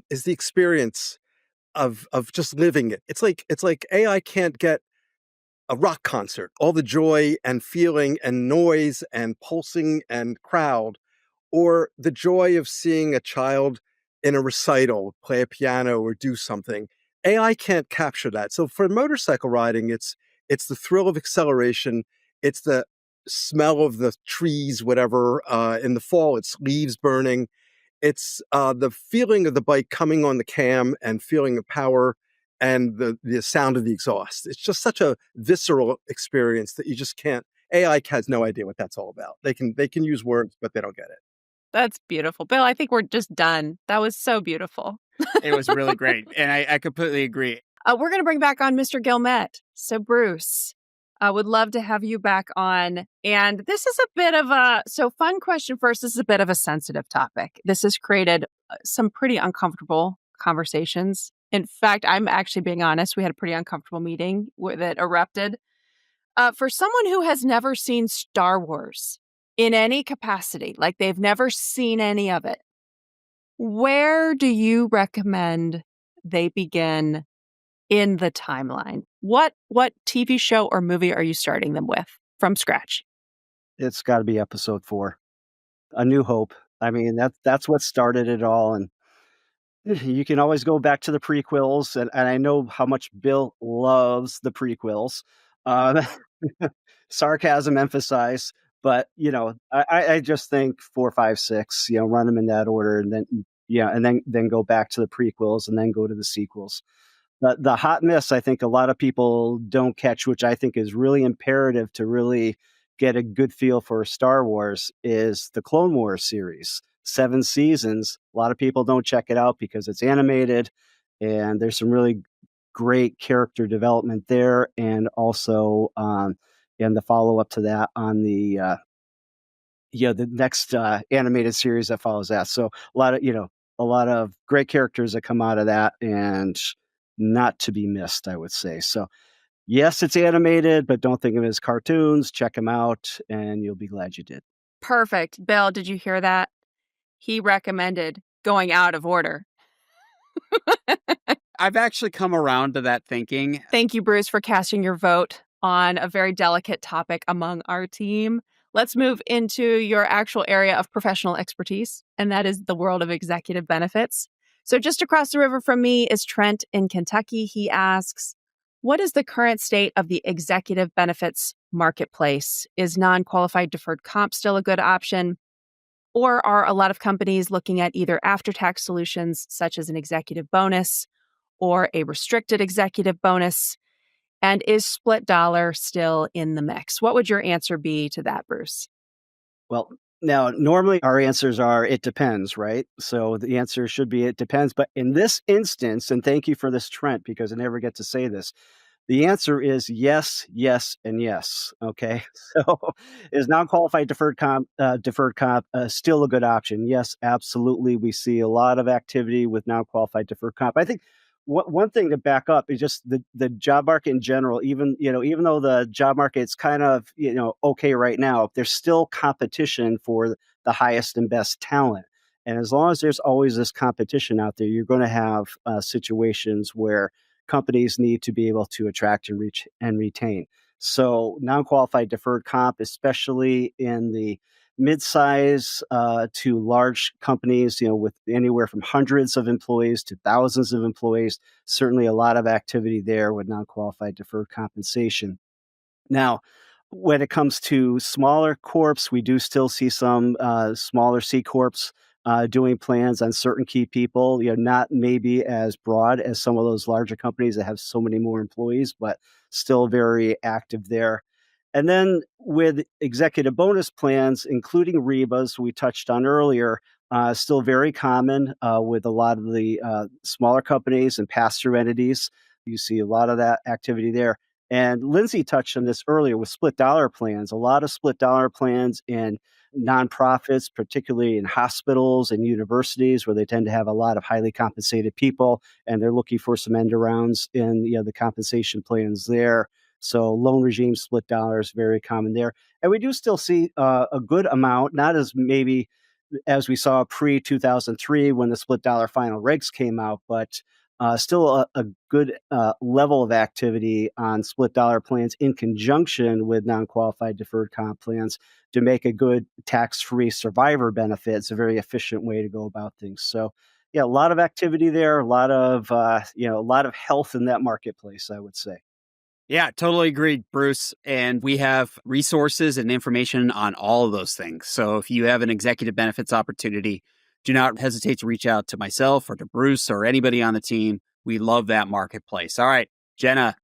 is the experience of just living it. It's like AI can't get a rock concert, all the joy and feeling and noise and pulsing and crowd, or the joy of seeing a child in a recital play a piano or do something. AI can't capture that. So for motorcycle riding, it's the thrill of acceleration, it's the smell of the trees, whatever. In the fall, it's leaves burning. It's the feeling of the bike coming on the cam and feeling the power and the sound of the exhaust. It's just such a visceral experience that you just can't. AI has no idea what that's all about. They can use words, but they don't get it. That's beautiful. Bill, I think we're just done. That was so beautiful. It was really great. And I completely agree. We're going to bring back on Mr. Guillemette. So, Bruce, I would love to have you back on. And this is a bit of fun question first. This is a bit of a sensitive topic. This has created some pretty uncomfortable conversations. In fact, I'm actually being honest. We had a pretty uncomfortable meeting that erupted. For someone who has never seen Star Wars in any capacity, like they've never seen any of it, where do you recommend they begin in the timeline? What TV show or movie are you starting them with from scratch? It's got to be episode 4, A New Hope. I mean, that's what started it all. And you can always go back to the prequels. And I know how much Bill loves the prequels. Sarcasm emphasized. But, I just think 4, 5, 6, run them in that order. And then go back to the prequels and then go to the sequels. The hot miss, I think a lot of people don't catch, which I think is really imperative to really get a good feel for Star Wars, is the Clone Wars series. 7 seasons. A lot of people don't check it out because it's animated, and there's some really great character development there. And also, and the follow-up to that on the next animated series that follows that. So a lot of great characters that come out of that, and not to be missed, I would say. So yes, it's animated, but don't think of it as cartoons. Check them out, and you'll be glad you did. Perfect. Bill, did you hear that? He recommended going out of order. I've actually come around to that thinking. Thank you, Bruce, for casting your vote on a very delicate topic among our team. Let's move into your actual area of professional expertise, and that is the world of executive benefits. So just across the river from me is Trent in Kentucky. He asks, what is the current state of the executive benefits marketplace? Is non-qualified deferred comp still a good option? Or are a lot of companies looking at either after-tax solutions such as an executive bonus or a restricted executive bonus? And is split dollar still in the mix? What would your answer be to that, Bruce? Well, now, normally our answers are, it depends, right? So the answer should be, it depends. But in this instance, and thank you for this, Trent, because I never get to say this, the answer is yes, yes, and yes. Okay. So is non-qualified deferred comp still a good option? Yes, absolutely. We see a lot of activity with non-qualified deferred comp. I think one thing to back up is just the job market in general. Even though the job market's kind of okay right now, there's still competition for the highest and best talent. And as long as there's always this competition out there, you're going to have situations where companies need to be able to attract and reach and retain. So non-qualified deferred comp, especially in the mid-size to large companies, with anywhere from hundreds of employees to thousands of employees, certainly a lot of activity there with non-qualified deferred compensation. Now, when it comes to smaller corps, we do still see some smaller C corps doing plans on certain key people, not maybe as broad as some of those larger companies that have so many more employees, but still very active there. And then with executive bonus plans, including REBAs we touched on earlier, Still very common with a lot of the smaller companies and pass-through entities. You see a lot of that activity there. And Lindsay touched on this earlier with split dollar plans. A lot of split dollar plans in nonprofits, particularly in hospitals and universities, where they tend to have a lot of highly compensated people, and they're looking for some end arounds in the compensation plans there. So loan regime split dollars very common there, and we do still see a good amount, not as maybe as we saw pre 2003 when the split dollar final regs came out, but still a good level of activity on split dollar plans in conjunction with non-qualified deferred comp plans to make a good tax-free survivor benefit. It's a very efficient way to go about things. So, yeah, a lot of activity there, a lot of health in that marketplace, I would say. Yeah, totally agreed, Bruce. And we have resources and information on all of those things. So if you have an executive benefits opportunity, do not hesitate to reach out to myself or to Bruce or anybody on the team. We love that marketplace. All right, Jenna,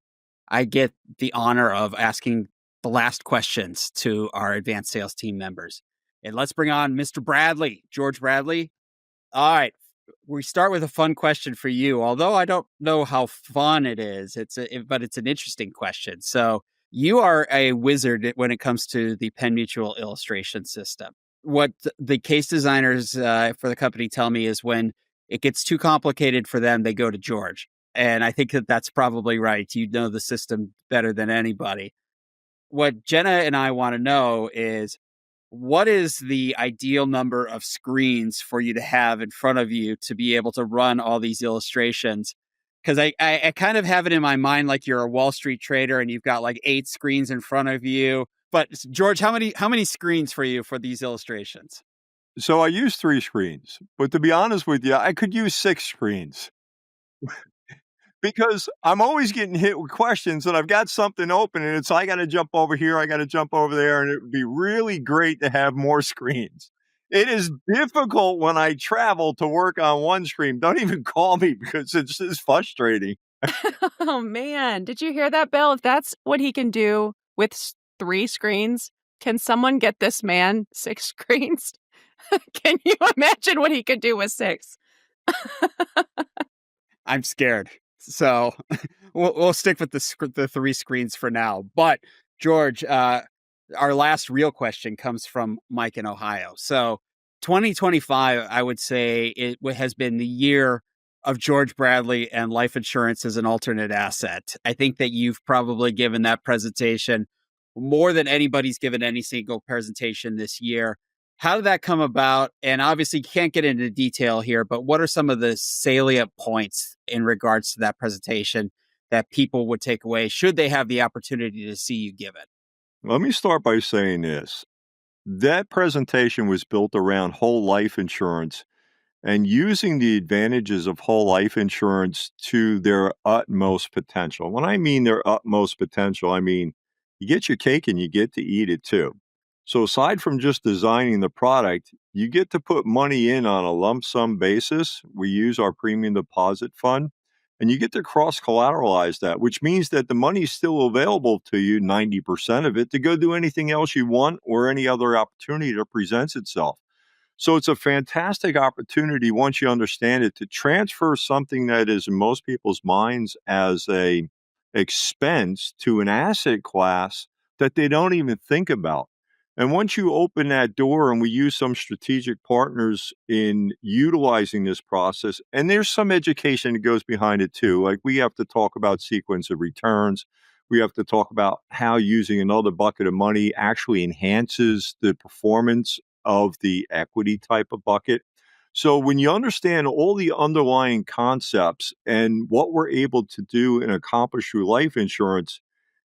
I get the honor of asking the last questions to our advanced sales team members. And let's bring on Mr. Bradley, George Bradley. All right. We start with a fun question for you, although I don't know how fun it is. But it's an interesting question. So you are a wizard when it comes to the Penn Mutual illustration system. What the case designers for the company tell me is when it gets too complicated for them, they go to George. And I think that that's probably right. You know the system better than anybody. What Jenna and I want to know is, what is the ideal number of screens for you to have in front of you to be able to run all these illustrations? Because I kind of have it in my mind like you're a Wall Street trader and you've got like 8 screens in front of you. But George, how many screens for you for these illustrations? So I use 3 screens, but to be honest with you, I could use 6 screens. Because I'm always getting hit with questions and I've got something open and it's, I got to jump over here, I got to jump over there. And it would be really great to have more screens. It is difficult when I travel to work on one screen. Don't even call me because it's just frustrating. Oh, man. Did you hear that, Bill? If that's what he can do with 3 screens, can someone get this man 6 screens? Can you imagine what he could do with 6? I'm scared. So we'll stick with the 3 screens for now. But George, our last real question comes from Mike in Ohio. So 2025, I would say it has been the year of George Bradley and life insurance as an alternate asset. I think that you've probably given that presentation more than anybody's given any single presentation this year. How did that come about? And obviously, you can't get into detail here, but what are some of the salient points in regards to that presentation that people would take away should they have the opportunity to see you give it? Let me start by saying this. That presentation was built around whole life insurance and using the advantages of whole life insurance to their utmost potential. When I mean their utmost potential, I mean you get your cake and you get to eat it too. So aside from just designing the product, you get to put money in on a lump sum basis. We use our premium deposit fund, and you get to cross-collateralize that, which means that the money is still available to you, 90% of it, to go do anything else you want or any other opportunity that presents itself. So it's a fantastic opportunity, once you understand it, to transfer something that is in most people's minds as a expense to an asset class that they don't even think about. And once you open that door, and we use some strategic partners in utilizing this process, and there's some education that goes behind it too. Like we have to talk about sequence of returns. We have to talk about how using another bucket of money actually enhances the performance of the equity type of bucket. So when you understand all the underlying concepts and what we're able to do and accomplish through life insurance,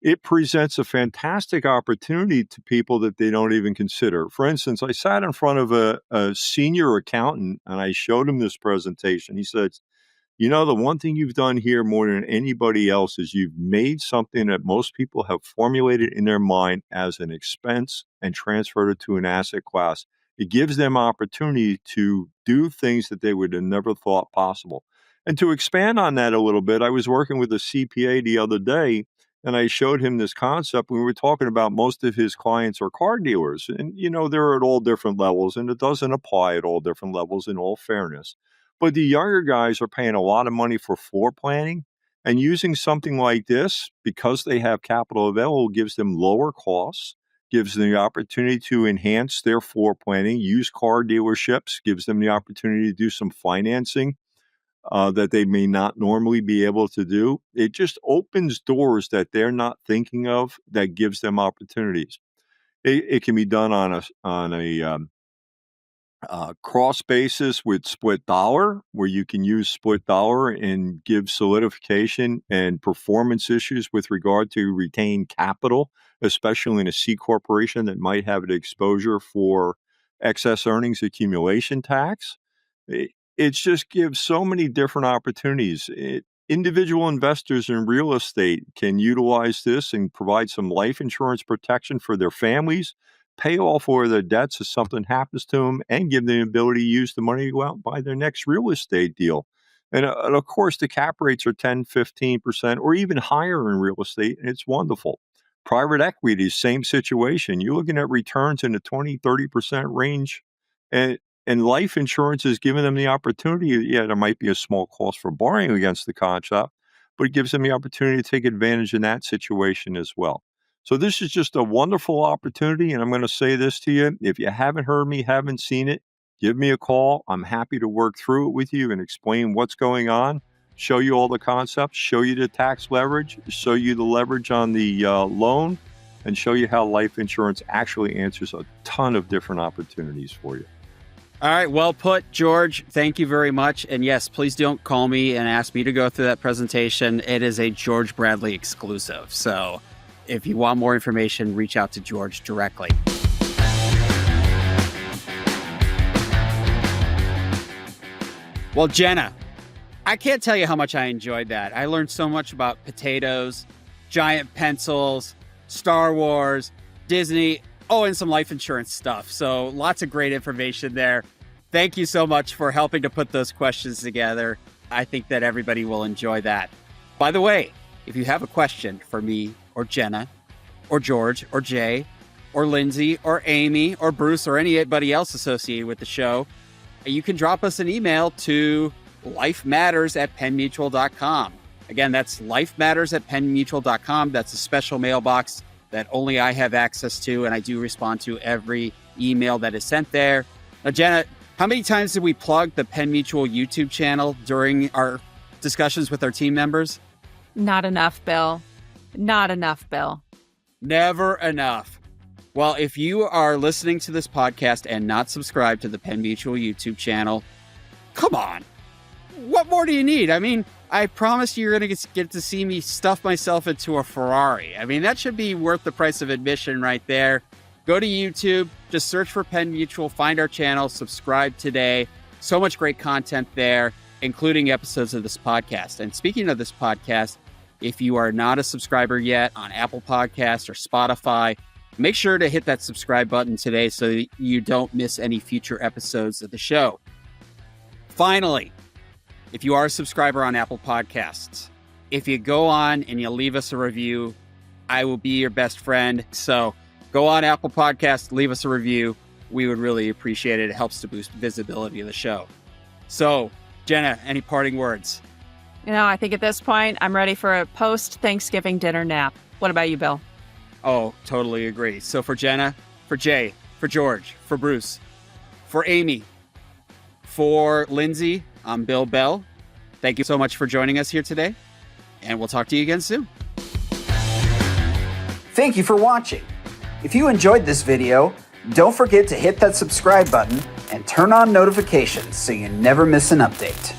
it presents a fantastic opportunity to people that they don't even consider. For instance, I sat in front of a senior accountant and I showed him this presentation. He said, you know, the one thing you've done here more than anybody else is you've made something that most people have formulated in their mind as an expense and transferred it to an asset class. It gives them opportunity to do things that they would have never thought possible. And to expand on that a little bit, I was working with a CPA the other day, And I showed him this concept. We were talking about most of his clients are car dealers. And, they're at all different levels, and it doesn't apply at all different levels in all fairness. But the younger guys are paying a lot of money for floor planning. And using something like this, because they have capital available, gives them lower costs, gives them the opportunity to enhance their floor planning, use car dealerships, gives them the opportunity to do some financing that they may not normally be able to do. It just opens doors that they're not thinking of that gives them opportunities. It can be done on a cross basis with split dollar, where you can use split dollar and give solidification and performance issues with regard to retained capital, especially in a C corporation that might have an exposure for excess earnings accumulation tax. It just gives so many different opportunities. Individual investors in real estate can utilize this and provide some life insurance protection for their families, pay off all their debts if something happens to them, and give them the ability to use the money to go out and buy their next real estate deal. And of course, the cap rates are 10, 15%, or even higher in real estate, and it's wonderful. Private equity, same situation. You're looking at returns in the 20, 30% range. And life insurance is giving them the opportunity. Yeah, there might be a small cost for borrowing against the contract, but it gives them the opportunity to take advantage in that situation as well. So this is just a wonderful opportunity. And I'm going to say this to you. If you haven't heard me, haven't seen it, give me a call. I'm happy to work through it with you and explain what's going on, show you all the concepts, show you the tax leverage, show you the leverage on the loan, and show you how life insurance actually answers a ton of different opportunities for you. All right. Well put, George. Thank you very much. And yes, please don't call me and ask me to go through that presentation. It is a George Bradley exclusive. So if you want more information, reach out to George directly. Well, Jenna, I can't tell you how much I enjoyed that. I learned so much about potatoes, giant pencils, Star Wars, Disney, and some life insurance stuff. So lots of great information there. Thank you so much for helping to put those questions together. I think that everybody will enjoy that. By the way, if you have a question for me or Jenna or George or Jay or Lindsay or Amy or Bruce or anybody else associated with the show, you can drop us an email to lifematters@pennmutual.com. Again, that's lifematters@pennmutual.com. That's a special mailbox that only I have access to, and I do respond to every email that is sent there. Now, Jenna, how many times did we plug the Penn Mutual YouTube channel during our discussions with our team members? Not enough, Bill. Not enough, Bill. Never enough. Well, if you are listening to this podcast and not subscribed to the Penn Mutual YouTube channel, come on. What more do you need? I mean, I promise you're going to get to see me stuff myself into a Ferrari. I mean, that should be worth the price of admission right there. Go to YouTube, just search for Penn Mutual, find our channel, subscribe today. So much great content there, including episodes of this podcast. And speaking of this podcast, if you are not a subscriber yet on Apple Podcasts or Spotify, make sure to hit that subscribe button today so that you don't miss any future episodes of the show. Finally, if you are a subscriber on Apple Podcasts, if you go on and you leave us a review, I will be your best friend. So go on Apple Podcasts, leave us a review. We would really appreciate it. It helps to boost visibility of the show. So, Jenna, any parting words? I think at this point, I'm ready for a post-Thanksgiving dinner nap. What about you, Bill? Oh, totally agree. So for Jenna, for Jay, for George, for Bruce, for Amy, for Lindsay, I'm Bill Bell. Thank you so much for joining us here today, and we'll talk to you again soon. Thank you for watching. If you enjoyed this video, don't forget to hit that subscribe button and turn on notifications so you never miss an update.